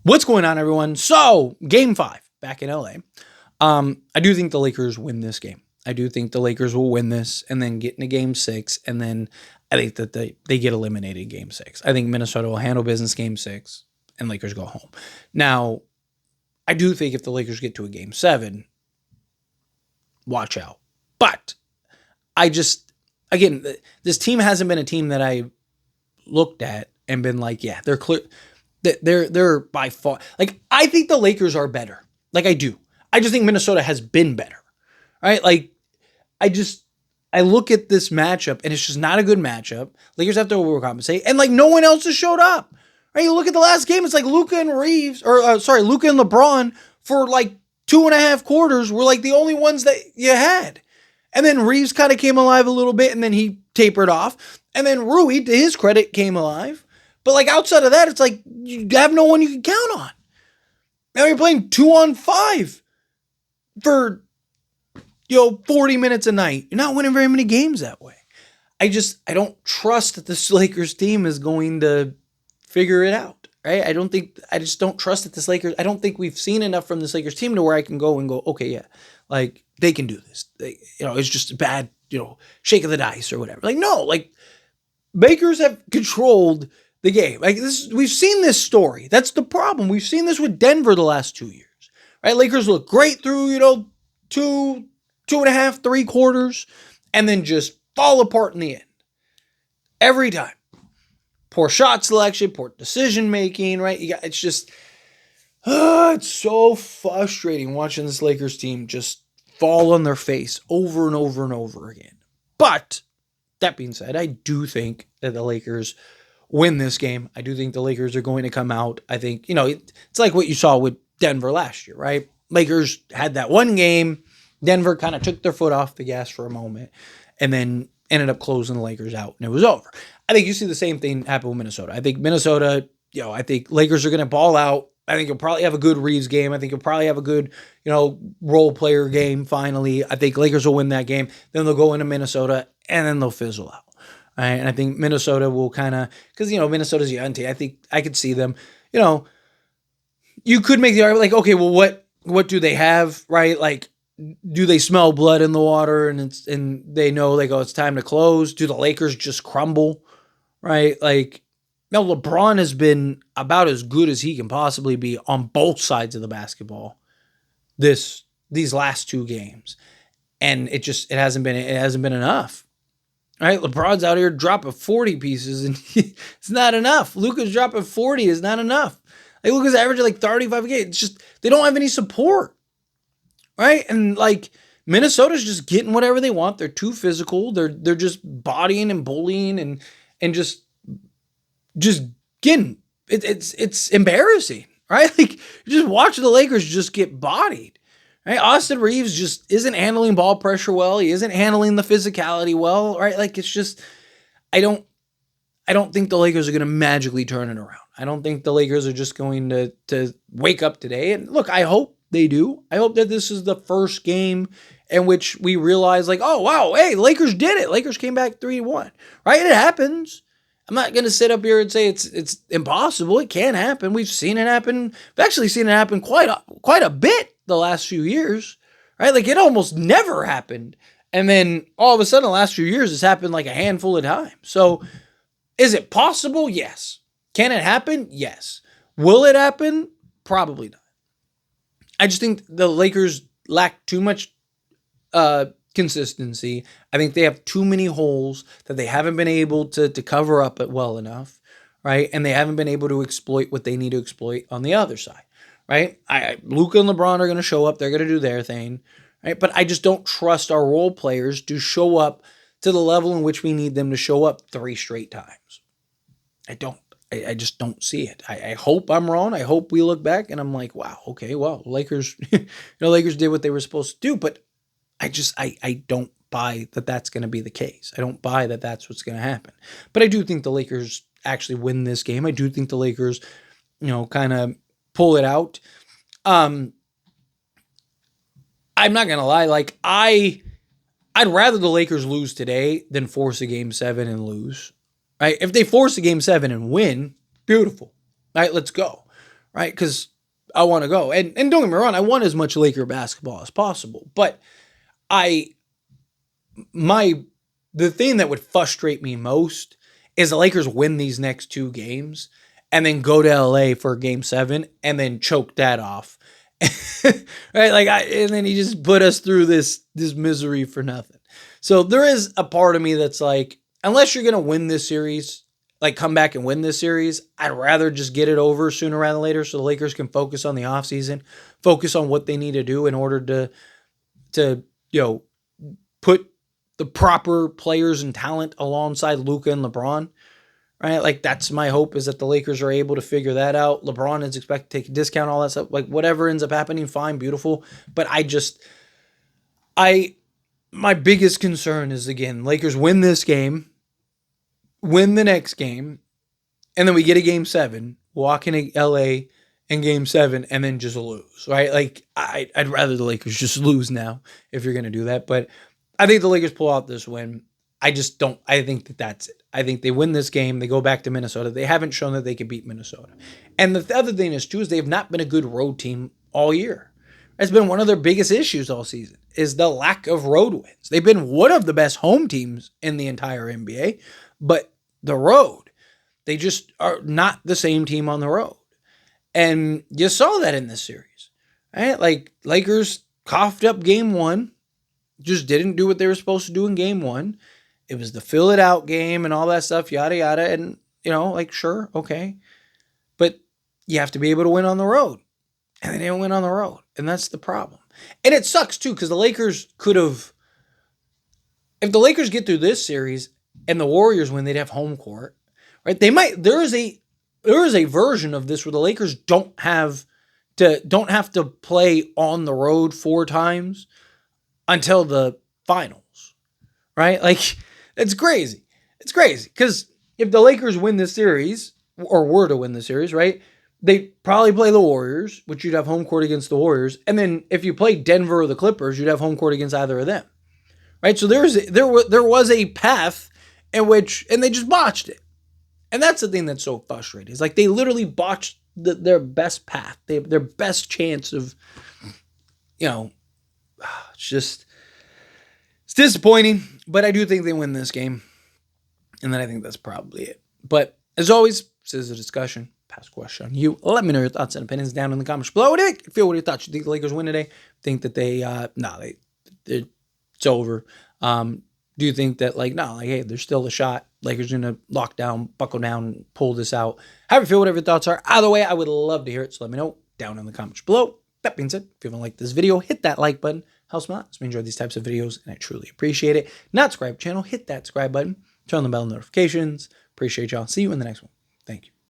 What's going on, everyone? So, game 5 back in LA. I do think the Lakers win this game. I do think the Lakers will win this and then get into game 6. And then I think that they get eliminated in game 6. I think Minnesota will handle business game 6 and Lakers go home. Now, I do think if the Lakers get to a game 7, watch out. But again, this team hasn't been a team that I looked at and been like, yeah, they're clear. They're by far, like, I think the Lakers are better. Like, I do. I just think Minnesota has been better. Right? Like, I look at this matchup and it's just not a good matchup. Lakers have to overcompensate. And like, no one else has showed up. Right? You look at the last game, it's like Luka and LeBron for like 2.5 quarters were like the only ones that you had. And then Reeves kind of came alive a little bit and then he tapered off. And then Rui, to his credit, came alive. But like outside of that, it's like you have no one you can count on. Now you're playing 2-on-5 for 40 minutes a night. You're not winning very many games that way. I don't trust that this Lakers team is going to figure it out. Right? I just don't trust that this Lakers. I don't think we've seen enough from this Lakers team to where I can go, okay, yeah, like they can do this. It's just a bad, shake of the dice or whatever. Like, no, like Lakers have controlled the game. Like this, we've seen this story. That's the problem. We've seen this with Denver the last 2 years. Right? Lakers look great through, 2.5, 3 quarters, and then just fall apart in the end. Every time. Poor shot selection, poor decision making, right? It's just it's so frustrating watching this Lakers team just fall on their face over and over and over again. But that being said, I do think that the Lakers win this game. I do think the Lakers are going to come out. I think, it's like what you saw with Denver last year, right? Lakers had that one game. Denver kind of took their foot off the gas for a moment and then ended up closing the Lakers out and it was over. I think you see the same thing happen with Minnesota. I think Minnesota, I think Lakers are going to ball out. I think you'll probably have a good Reeves game. I think you'll probably have a good, role player game finally. I think Lakers will win that game. Then they'll go into Minnesota and then they'll fizzle out. Right? And I think Minnesota will kind of, because, Minnesota's young team. I think I could see them, you could make the argument like, okay, well, what do they have, right? Like, do they smell blood in the water and they know like, oh, it's time to close? Do the Lakers just crumble, right? Like, now LeBron has been about as good as he can possibly be on both sides of the basketball these last 2 games, and it hasn't been enough. Right? LeBron's out here dropping 40 pieces and it's not enough. Luka's dropping 40 is not enough. Like Luka's averaging like 35 a game. It's just they don't have any support. Right? And like Minnesota's just getting whatever they want. They're too physical. They're just bodying and bullying and just getting it's embarrassing. Right? Like you just watch the Lakers just get bodied. Right? Austin Reeves just isn't handling ball pressure well. He isn't handling the physicality well. Right? Like it's just I don't think the Lakers are going to magically turn it around. I don't think the Lakers are just going to wake up today. And look, I hope they do. I hope that this is the first game in which we realize like, oh, wow, hey, Lakers did it. Lakers came back 3-1. Right? It happens. I'm not going to sit up here and say it's impossible. It can happen. We've seen it happen. We've actually seen it happen quite a bit the last few years. Right? Like it almost never happened. And then all of a sudden the last few years it's happened like a handful of times. So is it possible? Yes. Can it happen? Yes. Will it happen? Probably not. I just think the Lakers lack too much consistency. I think they have too many holes that they haven't been able to cover up it well enough, right? And they haven't been able to exploit what they need to exploit on the other side, right? Luka and LeBron are going to show up. They're going to do their thing, right? But I just don't trust our role players to show up to the level in which we need them to show up 3 straight times. I don't. I just don't see it. I hope I'm wrong. I hope we look back and I'm like, wow, okay, well, Lakers, Lakers did what they were supposed to do, but I don't buy that that's going to be the case. I don't buy that that's what's going to happen. But I do think the Lakers actually win this game. I do think the Lakers, kind of pull it out. I'm not going to lie. Like I'd rather the Lakers lose today than force a game 7 and lose. Right? If they force a game 7 and win, beautiful. Right? Let's go. right? Because I want to go. And don't get me wrong, I want as much Laker basketball as possible. But I the thing that would frustrate me most is the Lakers win these next two games and then go to LA for game 7 and then choke that off. Right? And then he just put us through this misery for nothing. So there is a part of me that's like, unless you're going to win this series, like come back and win this series, I'd rather just get it over sooner rather than later so the Lakers can focus on the offseason, focus on what they need to do in order to put the proper players and talent alongside Luka and LeBron, right? Like that's my hope, is that the Lakers are able to figure that out. LeBron is expected to take a discount, all that stuff. Like whatever ends up happening, fine, beautiful. But my biggest concern is, again, Lakers win this game, win the next game, and then we get a game 7, walk into LA in game 7, and then just lose, right? Like I'd rather the Lakers just lose now if you're going to do that. But I think the Lakers pull out this win. I think that's it. I think they win this game. They go back to Minnesota. They haven't shown that they can beat Minnesota. And the other thing is, too, is they have not been a good road team all year. It's been one of their biggest issues all season, is the lack of road wins. They've been one of the best home teams in the entire NBA, but the road, they just are not the same team on the road. And you saw that in this series, right? Like Lakers coughed up game 1, just didn't do what they were supposed to do in game 1. It was the fill it out game and all that stuff, yada, yada. And, sure, okay. But you have to be able to win on the road. And they didn't win on the road. And that's the problem. And it sucks, too, because the Lakers could have, if the Lakers get through this series and the Warriors win, they'd have home court, right? There is a version of this where the Lakers don't have to play on the road 4 times until the finals, right? Like, it's crazy. It's crazy because if the Lakers win this series, or were to win the series, right, they probably play the Warriors, which you'd have home court against the Warriors. And then if you play Denver or the Clippers, you'd have home court against either of them, right? So there was a path in which, and they just botched it. And that's the thing that's so frustrating. It's like they literally botched their best path, their best chance of, it's disappointing, but I do think they win this game. And then I think that's probably it. But as always, this is a discussion. Pass question on you. Let me know your thoughts and opinions down in the comments below. What are your thoughts? You think the Lakers win today? Think that it's over. Do you think that hey, there's still a shot? Lakers going to lock down, buckle down, pull this out. How do you feel? Whatever your thoughts are. Either way, I would love to hear it. So let me know down in the comments below. That being said, if you haven't liked this video, hit that like button. Helps me out. So we enjoy these types of videos, and I truly appreciate it. Not subscribe to the channel, hit that subscribe button. Turn on the bell notifications. Appreciate y'all. See you in the next one. Thank you.